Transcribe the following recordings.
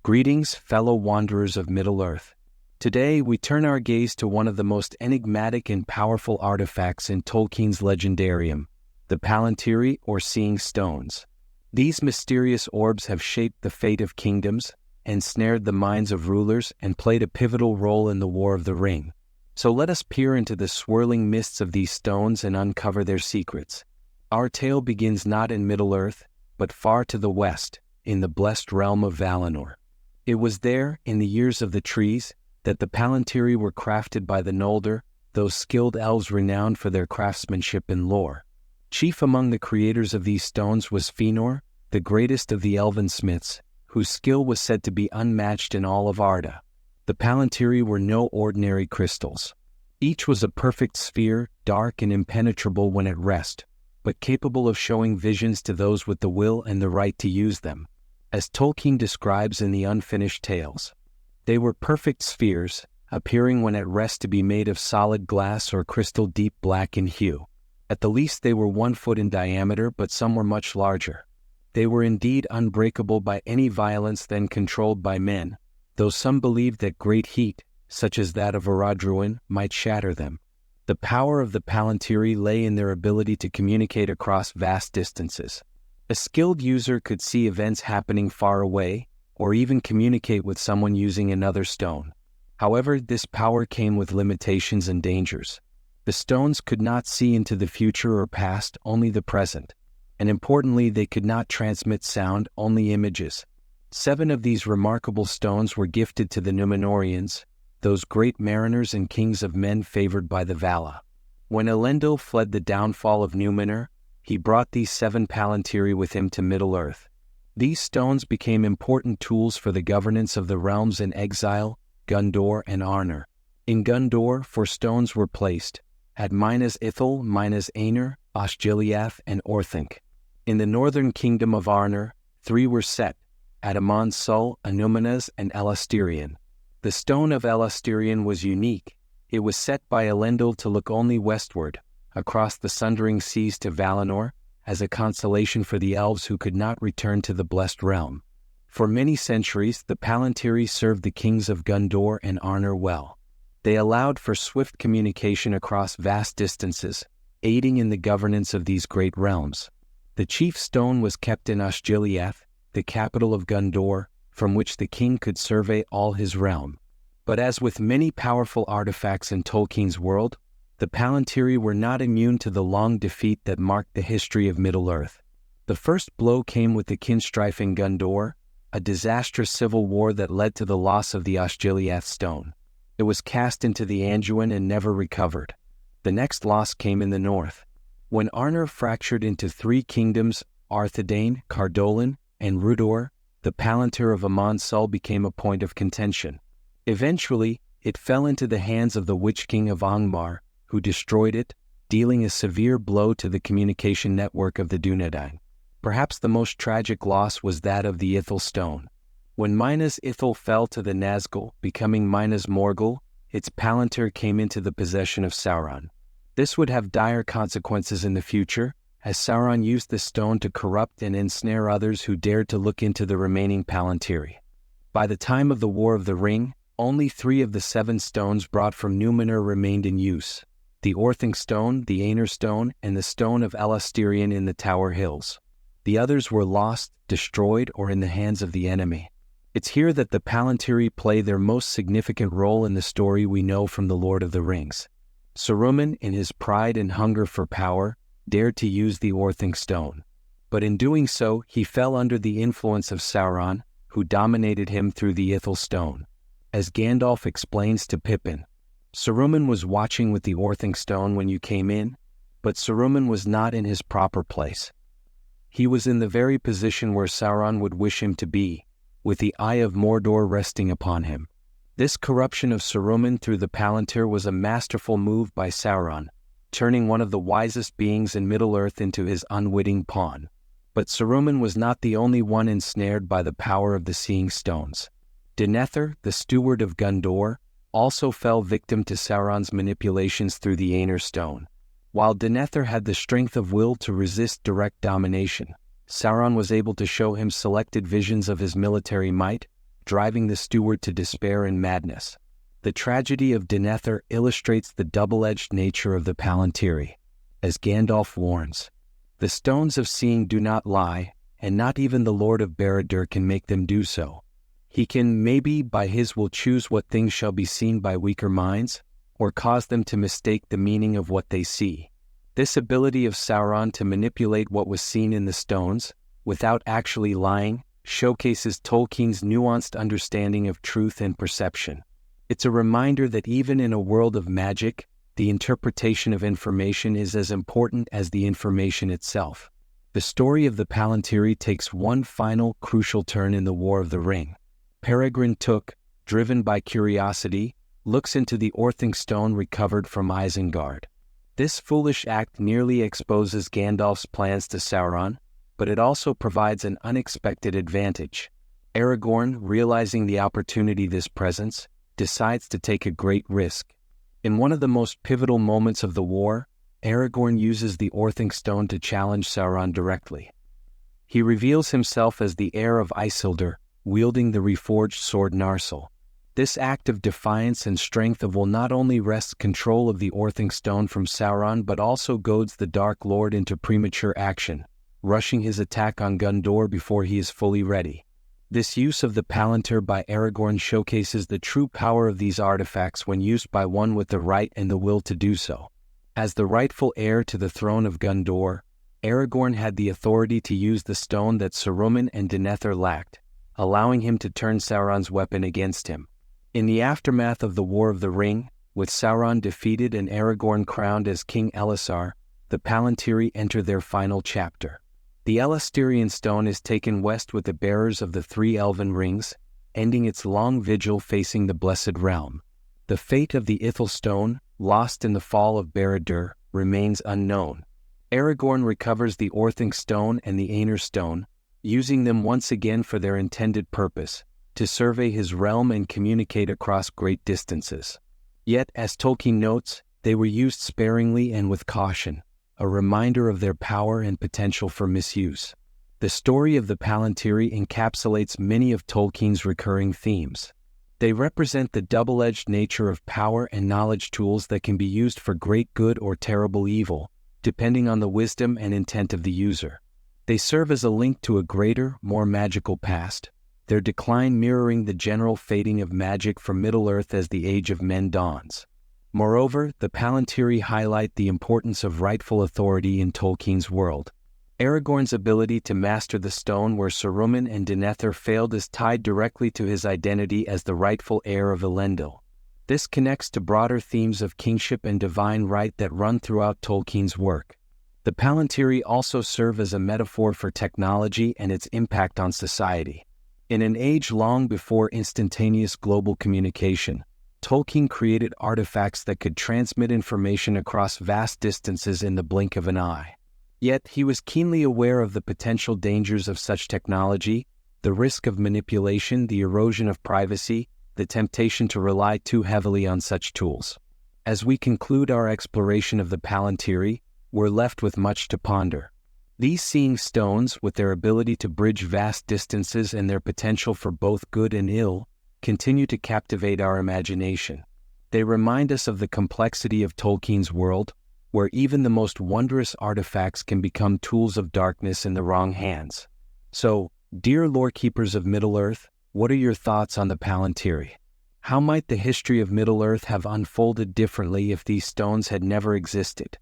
Greetings, fellow wanderers of Middle-earth. Today, we turn our gaze to one of the most enigmatic and powerful artifacts in Tolkien's legendarium, the Palantíri or Seeing Stones. These mysterious orbs have shaped the fate of kingdoms, ensnared the minds of rulers, and played a pivotal role in the War of the Ring. So let us peer into the swirling mists of these stones and uncover their secrets. Our tale begins not in Middle-earth, but far to the west, in the blessed realm of Valinor. It was there, in the years of the trees, that the Palantíri were crafted by the Noldor, those skilled elves renowned for their craftsmanship and lore. Chief among the creators of these stones was Fëanor, the greatest of the elven smiths, whose skill was said to be unmatched in all of Arda. The Palantíri were no ordinary crystals. Each was a perfect sphere, dark and impenetrable when at rest, but capable of showing visions to those with the will and the right to use them. As Tolkien describes in the Unfinished Tales, they were perfect spheres, appearing when at rest to be made of solid glass or crystal deep black in hue. At the least they were 1 foot in diameter, but some were much larger. They were indeed unbreakable by any violence then controlled by men, though some believed that great heat, such as that of Aradruin, might shatter them. The power of the Palantíri lay in their ability to communicate across vast distances. A skilled user could see events happening far away, or even communicate with someone using another stone. However, this power came with limitations and dangers. The stones could not see into the future or past, only the present. And importantly, they could not transmit sound, only images. 7 of these remarkable stones were gifted to the Númenóreans, those great mariners and kings of men favored by the Vala. When Elendil fled the downfall of Númenor, he brought these 7 Palantíri with him to Middle-earth. These stones became important tools for the governance of the realms in exile, Gondor and Arnor. In Gondor, 4 stones were placed, at Minas Ithil, Minas Aenir, Osgiliath, and Orthanc. In the northern kingdom of Arnor, 3 were set, at Amon Sul, Anúminas, and Elastirion. The stone of Elastirion was unique. It was set by Elendil to look only westward, across the sundering seas to Valinor, as a consolation for the elves who could not return to the blessed realm. For many centuries, the Palantíri served the kings of Gondor and Arnor well. They allowed for swift communication across vast distances, aiding in the governance of these great realms. The chief stone was kept in Osgiliath, the capital of Gondor, from which the king could survey all his realm. But as with many powerful artifacts in Tolkien's world, the Palantíri were not immune to the long defeat that marked the history of Middle-earth. The first blow came with the kinstrife in Gondor, a disastrous civil war that led to the loss of the Osgiliath stone. It was cast into the Anduin and never recovered. The next loss came in the north. When Arnor fractured into 3 kingdoms, Arthedain, Cardolan, and Rudor, the Palantir of Amon Sul became a point of contention. Eventually, it fell into the hands of the Witch King of Angmar, who destroyed it, dealing a severe blow to the communication network of the Dunedain. Perhaps the most tragic loss was that of the Ithil stone. When Minas Ithil fell to the Nazgul, becoming Minas Morgul, its Palantir came into the possession of Sauron. This would have dire consequences in the future, as Sauron used the stone to corrupt and ensnare others who dared to look into the remaining Palantíri. By the time of the War of the Ring, only 3 of the 7 stones brought from Númenor remained in use: the Orthanc stone, the Aenir stone, and the stone of Elastirion in the Tower Hills. The others were lost, destroyed, or in the hands of the enemy. It's here that the Palantíri play their most significant role in the story we know from The Lord of the Rings. Saruman, in his pride and hunger for power, dared to use the Orthanc stone. But in doing so, he fell under the influence of Sauron, who dominated him through the Ithil stone. As Gandalf explains to Pippin, Saruman was watching with the Orthanc stone when you came in, but Saruman was not in his proper place. He was in the very position where Sauron would wish him to be, with the Eye of Mordor resting upon him. This corruption of Saruman through the Palantir was a masterful move by Sauron, turning one of the wisest beings in Middle-earth into his unwitting pawn. But Saruman was not the only one ensnared by the power of the Seeing Stones. Denethor, the steward of Gondor, also fell victim to Sauron's manipulations through the Aenir stone. While Denethor had the strength of will to resist direct domination, Sauron was able to show him selected visions of his military might, driving the steward to despair and madness. The tragedy of Denethor illustrates the double-edged nature of the Palantíri. As Gandalf warns, "The stones of seeing do not lie, and not even the Lord of Barad-dûr can make them do so. He can, maybe, by his will choose what things shall be seen by weaker minds, or cause them to mistake the meaning of what they see." This ability of Sauron to manipulate what was seen in the stones, without actually lying, showcases Tolkien's nuanced understanding of truth and perception. It's a reminder that even in a world of magic, the interpretation of information is as important as the information itself. The story of the Palantíri takes one final, crucial turn in the War of the Ring. Peregrine Took, driven by curiosity, looks into the Orthing stone recovered from Isengard. This foolish act nearly exposes Gandalf's plans to Sauron, but it also provides an unexpected advantage. Aragorn, realizing the opportunity this presents, decides to take a great risk. In one of the most pivotal moments of the war, Aragorn uses the Orthing stone to challenge Sauron directly. He reveals himself as the heir of Isildur, wielding the reforged sword Narsil. This act of defiance and strength will not only wrest control of the Orthing stone from Sauron but also goads the Dark Lord into premature action, rushing his attack on Gondor before he is fully ready. This use of the Palantir by Aragorn showcases the true power of these artifacts when used by one with the right and the will to do so. As the rightful heir to the throne of Gondor, Aragorn had the authority to use the stone that Saruman and Denethor lacked, allowing him to turn Sauron's weapon against him. In the aftermath of the War of the Ring, with Sauron defeated and Aragorn crowned as King Elisar, the Palantíri enter their final chapter. The Elastirian stone is taken west with the bearers of the 3 elven rings, ending its long vigil facing the Blessed Realm. The fate of the Ithil stone, lost in the fall of Barad-dûr, remains unknown. Aragorn recovers the Orthing stone and the Aenir stone, using them once again for their intended purpose, to survey his realm and communicate across great distances. Yet, as Tolkien notes, they were used sparingly and with caution, a reminder of their power and potential for misuse. The story of the Palantíri encapsulates many of Tolkien's recurring themes. They represent the double-edged nature of power and knowledge tools that can be used for great good or terrible evil, depending on the wisdom and intent of the user. They serve as a link to a greater, more magical past, their decline mirroring the general fading of magic from Middle-earth as the Age of Men dawns. Moreover, the Palantíri highlight the importance of rightful authority in Tolkien's world. Aragorn's ability to master the stone where Saruman and Denethor failed is tied directly to his identity as the rightful heir of Elendil. This connects to broader themes of kingship and divine right that run throughout Tolkien's work. The Palantíri also serve as a metaphor for technology and its impact on society. In an age long before instantaneous global communication, Tolkien created artifacts that could transmit information across vast distances in the blink of an eye. Yet he was keenly aware of the potential dangers of such technology, the risk of manipulation, the erosion of privacy, the temptation to rely too heavily on such tools. As we conclude our exploration of the Palantíri, we're left with much to ponder. These seeing stones, with their ability to bridge vast distances and their potential for both good and ill, continue to captivate our imagination. They remind us of the complexity of Tolkien's world, where even the most wondrous artifacts can become tools of darkness in the wrong hands. So, dear lore-keepers of Middle-earth, what are your thoughts on the Palantíri? How might the history of Middle-earth have unfolded differently if these stones had never existed?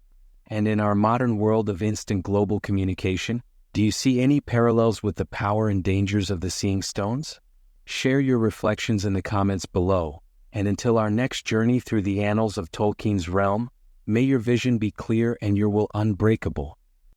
And in our modern world of instant global communication, do you see any parallels with the power and dangers of the Seeing Stones? Share your reflections in the comments below, and until our next journey through the annals of Tolkien's realm, may your vision be clear and your will unbreakable.